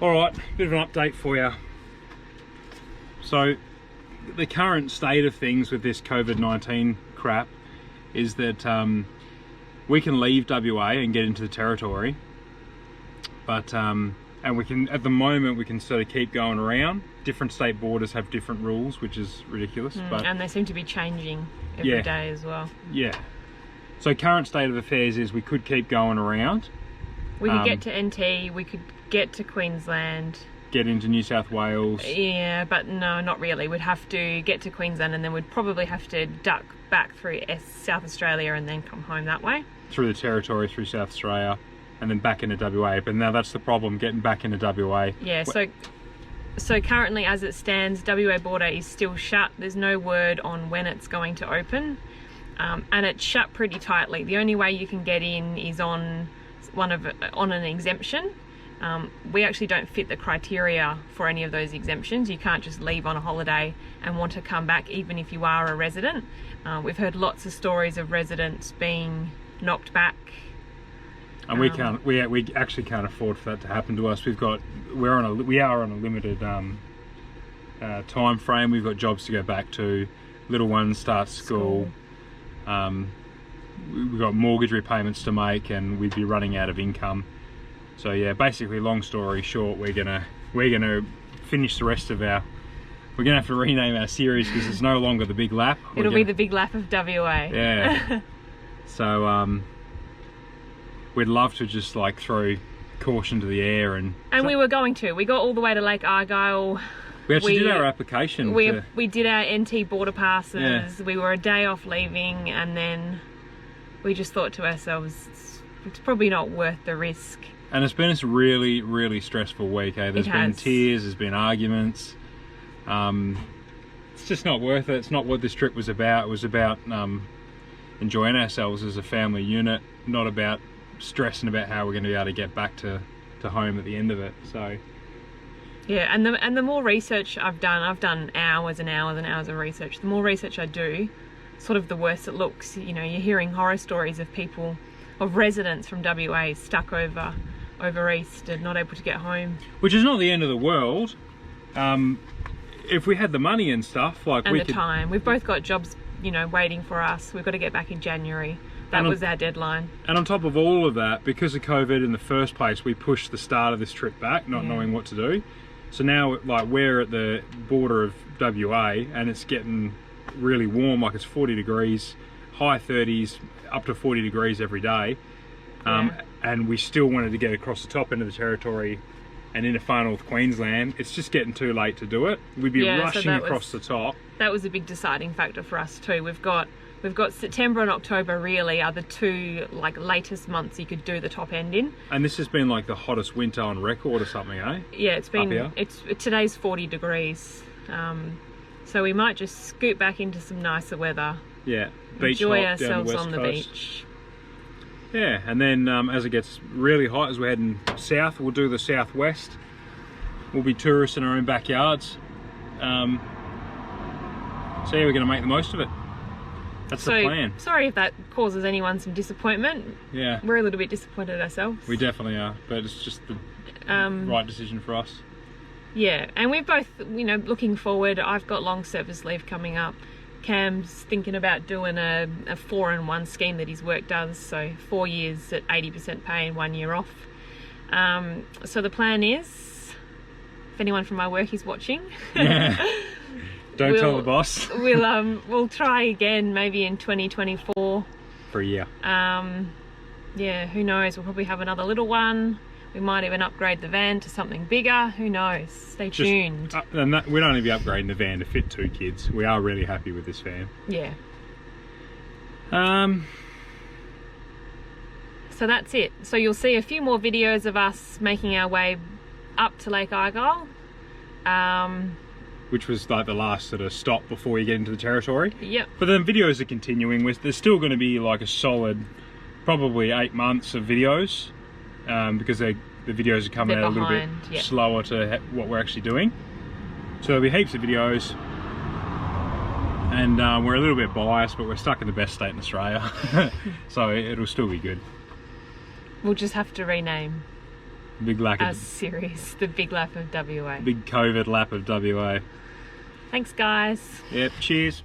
Alright, bit of an update for you. So, the current state of things with this COVID-19 crap is that we can leave WA and get into the territory, but and we can, at the moment, we can sort of keep going around. Different state borders have different rules, which is ridiculous. But and they seem to be changing every day as well. Yeah. So current state of affairs is we could keep going around. We could get to NT, we could get to Queensland. Get into New South Wales. Yeah, but no, not really. We'd have to get to Queensland and then we'd probably have to duck back through South Australia and then come home that way. Through the territory, through South Australia, and then back into WA. But now that's the problem, getting back into WA. Yeah, so currently as it stands, WA border is still shut. There's no word on when it's going to open. And it's shut pretty tightly. The only way you can get in is on an exemption. We actually don't fit the criteria for any of those exemptions. You can't just leave on a holiday and want to come back even if you are a resident. We've heard lots of stories of residents being knocked back. And we actually can't afford for that to happen to us. We are on a limited time frame. We've got jobs to go back to. Little ones start school. We've got mortgage repayments to make, and we'd be running out of income. So yeah, basically, long story short, we're gonna finish the rest of our. We're gonna have to rename our series because it's no longer the Big Lap. It'll be the Big Lap of WA. Yeah. So we'd love to just like throw caution to the air and we were going to. We got all the way to Lake Argyle. We actually did our application. We did our NT border passes. Yeah. We were a day off leaving, and then we just thought to ourselves, it's probably not worth the risk. And it's been a really, really stressful week. There's been tears, there's been arguments. It's just not worth it. It's not what this trip was about. It was about enjoying ourselves as a family unit, not about stressing about how we're going to be able to get back to home at the end of it. So yeah, and the more research I've done hours and hours and hours of research. The more research I do, sort of the worse it looks. You know, you're hearing horror stories of people, of residents from WA stuck over east and not able to get home. Which is not the end of the world. If we had the money and stuff, like and time. We've both got jobs, you know, waiting for us. We've got to get back in January. That was our deadline. And on top of all of that, because of COVID in the first place, we pushed the start of this trip back, not knowing what to do. So now, like, we're at the border of WA and it's getting really warm, like it's 40 degrees, high 30s, up to 40 degrees every day. And we still wanted to get across the top end of the territory and in a funnel with Queensland. It's just getting too late to do it. We'd be rushing across the top. That was a big deciding factor for us too. We've got September and October really are the two like latest months you could do the top end in. And this has been like the hottest winter on record or something, eh? Yeah, it's been. Today's 40 degrees. So we might just scoot back into some nicer weather. Yeah, beach enjoy hop ourselves down the on west the coast. beach. Yeah, and then as it gets really hot, as we're heading south, we'll do the southwest. We'll be tourists in our own backyards. So yeah, we're going to make the most of it. That's the plan. Sorry if that causes anyone some disappointment. Yeah. We're a little bit disappointed ourselves. We definitely are, but it's just the right decision for us. Yeah, and we've both, you know, looking forward. I've got long service leave coming up. Cam's thinking about doing a 4-in-1 scheme that his work does, so 4 years at 80% pay and 1 year off. So the plan is, if anyone from my work is watching, don't tell the boss. we'll try again maybe in 2024 for a year. Yeah, who knows? We'll probably have another little one. We might even upgrade the van to something bigger. Who knows? Stay tuned. And we'd only be upgrading the van to fit 2 kids. We are really happy with this van. Yeah. So that's it. So you'll see a few more videos of us making our way up to Lake Argyle. Which was like the last sort of stop before you get into the territory. Yep. But then videos are continuing. There's still going to be like a solid, probably 8 months of videos. Because the videos are coming out a little bit slower to what we're actually doing. So there'll be heaps of videos, and we're a little bit biased, but we're stuck in the best state in Australia. So it'll still be good. We'll just have to rename. Big lack our of series, the Big Lap of WA. big COVID lap of WA. Thanks, guys. Yep. Cheers.